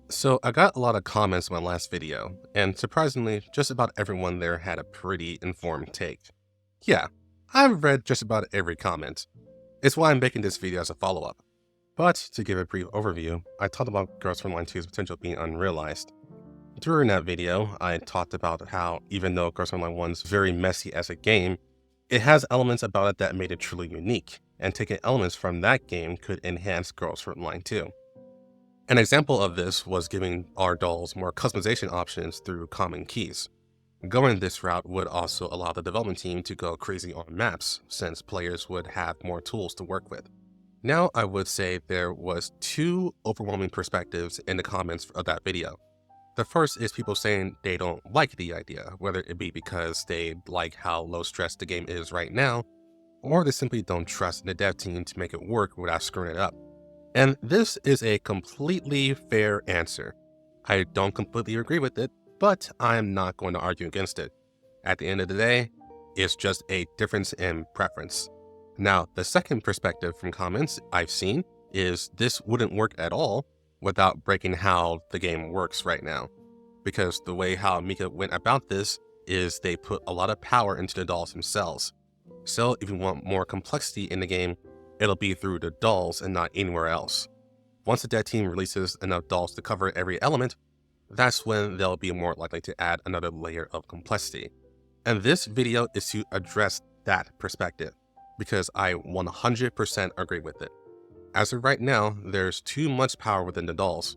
So I got a lot of comments on my last video, and surprisingly, just about everyone there had a pretty informed take. Yeah, I've read just about every comment. It's why I'm making this video as a follow-up. But to give a brief overview, I talked about Girls Frontline 2's potential being unrealized. During that video, I talked about how even though Girls Frontline 1's very messy as a game, it has elements about it that made it truly unique, and taking elements from that game could enhance Girls Frontline 2. An example of this was giving our dolls more customization options through common keys. Going this route would also allow the development team to go crazy on maps, since players would have more tools to work with. Now, I would say there was two overwhelming perspectives in the comments of that video. The first is people saying they don't like the idea, whether it be because they like how low stress the game is right now, or they simply don't trust the dev team to make it work without screwing it up. And this is a completely fair answer. I don't completely agree with it, but I'm not going to argue against it. At the end of the day, it's just a difference in preference. Now, the second perspective from comments I've seen is this wouldn't work at all without breaking how the game works right now. Because the way how Mika went about this is they put a lot of power into the dolls themselves. So if you want more complexity in the game, it'll be through the dolls and not anywhere else. Once the dev team releases enough dolls to cover every element, that's when they'll be more likely to add another layer of complexity. And this video is to address that perspective, because I 100% agree with it. As of right now, there's too much power within the dolls,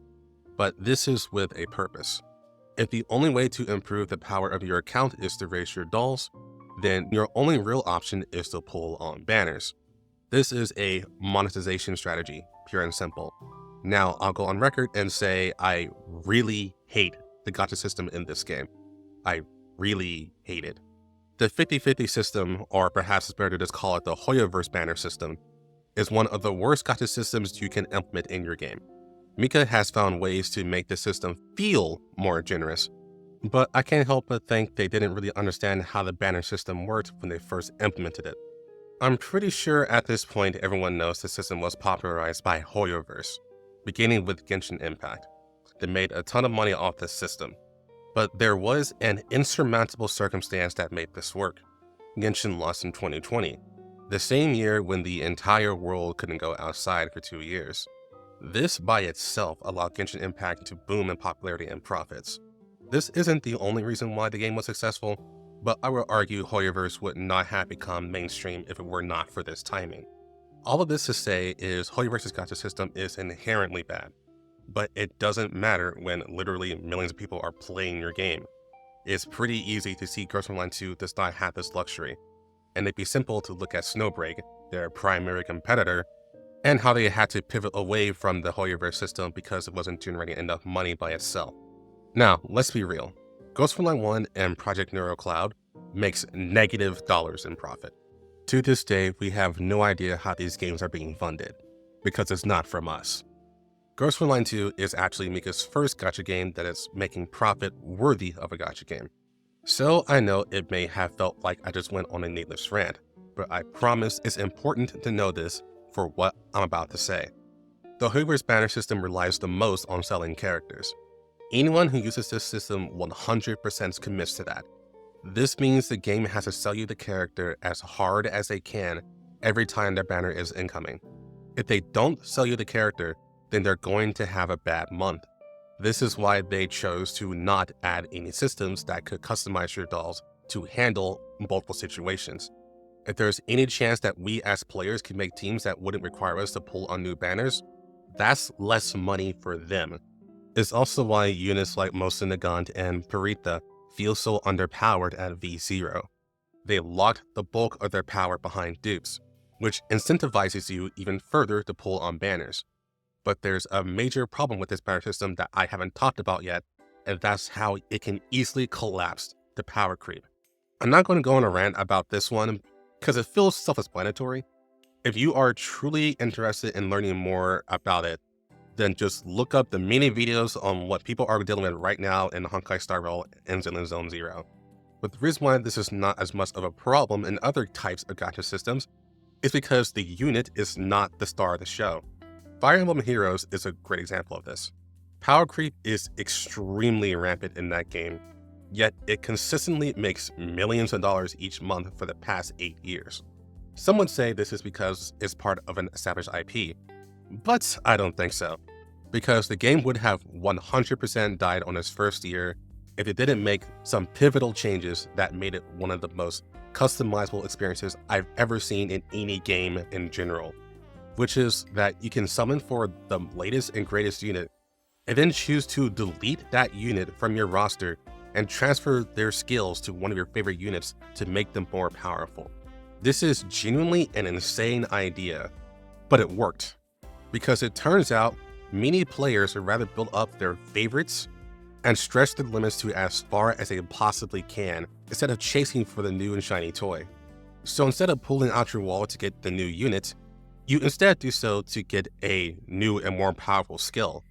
but this is with a purpose. If the only way to improve the power of your account is to raise your dolls, then your only real option is to pull on banners. This is a monetization strategy, pure and simple. Now, I'll go on record and say I really hate the gacha system in this game. I really hate it. The 50-50 system, or perhaps it's better to just call it the Hoyoverse banner system, is one of the worst gacha systems you can implement in your game. Mika has found ways to make the system feel more generous, but I can't help but think they didn't really understand how the banner system worked when they first implemented it. I'm pretty sure at this point everyone knows the system was popularized by Hoyoverse, beginning with Genshin Impact. They made a ton of money off this system, but there was an insurmountable circumstance that made this work. Genshin lost in 2020, the same year when the entire world couldn't go outside for 2 years. This by itself allowed Genshin Impact to boom in popularity and profits. This isn't the only reason why the game was successful, but I would argue Hoyoverse would not have become mainstream if it were not for this timing. All of this to say is Hoyoverse's gacha system is inherently bad, but it doesn't matter when literally millions of people are playing your game. It's pretty easy to see Girls Frontline 2 does not have this luxury, and it'd be simple to look at Snowbreak, their primary competitor, and how they had to pivot away from the Hoyoverse system because it wasn't generating enough money by itself. Now, let's be real. Ghost Frontline 1 and Project Neuro Cloud makes negative dollars in profit. To this day, we have no idea how these games are being funded, because it's not from us. Ghost Frontline 2 is actually Mika's first gacha game that is making profit worthy of a gacha game. So I know it may have felt like I just went on a needless rant, but I promise it's important to know this for what I'm about to say. The Hoyoverse banner system relies the most on selling characters. Anyone who uses this system 100% commits to that. This means the game has to sell you the character as hard as they can every time their banner is incoming. If they don't sell you the character, then they're going to have a bad month. This is why they chose to not add any systems that could customize your dolls to handle multiple situations. If there's any chance that we as players can make teams that wouldn't require us to pull on new banners, that's less money for them. It's also why units like Mosin Nagant and Parita feel so underpowered at V0. They locked the bulk of their power behind dupes, which incentivizes you even further to pull on banners. But there's a major problem with this banner system that I haven't talked about yet, and that's how it can easily collapse the power creep. I'm not going to go on a rant about this one because it feels self-explanatory. If you are truly interested in learning more about it, then just look up the many videos on what people are dealing with right now in Honkai Star Rail and Zenless Zone Zero. But the reason why this is not as much of a problem in other types of gacha systems is because the unit is not the star of the show. Fire Emblem Heroes is a great example of this. Power creep is extremely rampant in that game, yet it consistently makes millions of dollars each month for the past 8 years. Some would say this is because it's part of an established IP, but I don't think so, because the game would have 100% died on its first year if it didn't make some pivotal changes that made it one of the most customizable experiences I've ever seen in any game in general, which is that you can summon for the latest and greatest unit and then choose to delete that unit from your roster and transfer their skills to one of your favorite units to make them more powerful. This is genuinely an insane idea, but it worked, because it turns out many players would rather build up their favorites and stretch the limits to as far as they possibly can instead of chasing for the new and shiny toy. So instead of pulling out your wallet to get the new unit, you instead do so to get a new and more powerful skill.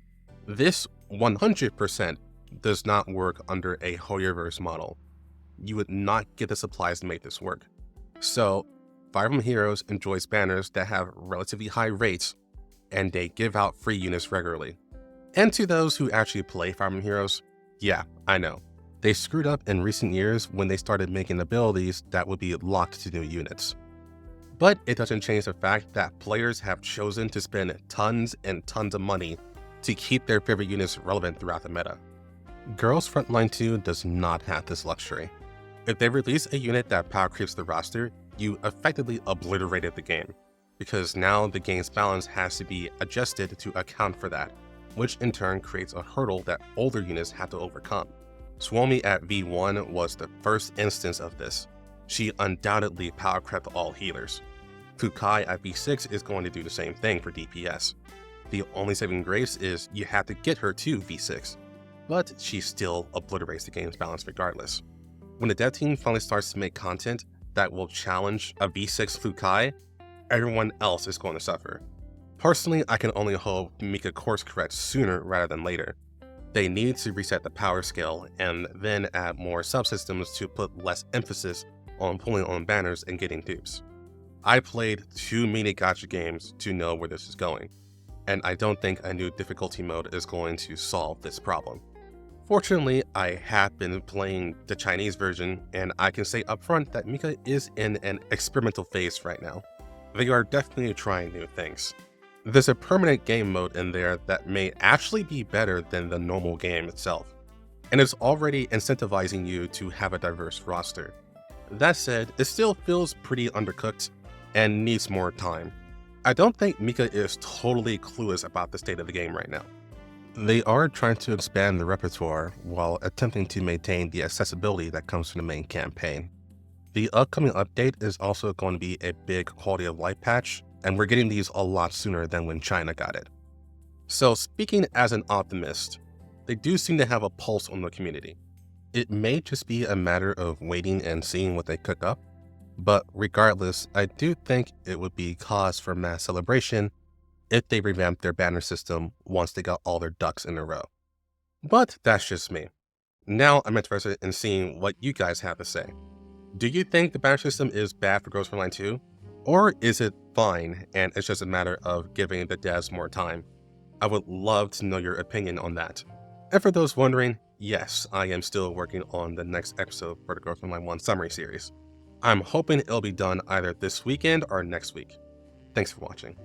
This 100% does not work under a Hoyoverse model. You would not get the supplies to make this work. So, Fire Emblem Heroes enjoys banners that have relatively high rates, and they give out free units regularly. And to those who actually play Fire Emblem Heroes, yeah, I know. They screwed up in recent years when they started making abilities that would be locked to new units. But it doesn't change the fact that players have chosen to spend tons and tons of money to keep their favorite units relevant throughout the meta. Girls Frontline 2 does not have this luxury. If they release a unit that power creeps the roster, you effectively obliterated the game, because now the game's balance has to be adjusted to account for that, which in turn creates a hurdle that older units have to overcome. Suomi at V1 was the first instance of this. She undoubtedly power crept all healers. Fukai at V6 is going to do the same thing for DPS. The only saving grace is you have to get her to V6, but she still obliterates the game's balance regardless. When the dev team finally starts to make content that will challenge a V6 Fukai, everyone else is going to suffer. Personally, I can only hope Mika course corrects sooner rather than later. They need to reset the power scale and then add more subsystems to put less emphasis on pulling on banners and getting dupes. I played too many gacha games to know where this is going, and I don't think a new difficulty mode is going to solve this problem. Fortunately, I have been playing the Chinese version, and I can say upfront that Mika is in an experimental phase right now. They are definitely trying new things. There's a permanent game mode in there that may actually be better than the normal game itself, and it's already incentivizing you to have a diverse roster. That said, it still feels pretty undercooked and needs more time. I don't think Mika is totally clueless about the state of the game right now. They are trying to expand the repertoire while attempting to maintain the accessibility that comes from the main campaign. The upcoming update is also going to be a big quality of life patch, and we're getting these a lot sooner than when China got it. So speaking as an optimist, they do seem to have a pulse on the community. It may just be a matter of waiting and seeing what they cook up, but regardless, I do think it would be cause for mass celebration if they revamped their banner system once they got all their ducks in a row. But that's just me. Now I'm interested in seeing what you guys have to say. Do you think the banner system is bad for Girls Frontline 2? Or is it fine and it's just a matter of giving the devs more time? I would love to know your opinion on that. And for those wondering, yes, I am still working on the next episode for the Girls Frontline 1 summary series. I'm hoping it'll be done either this weekend or next week. Thanks for watching.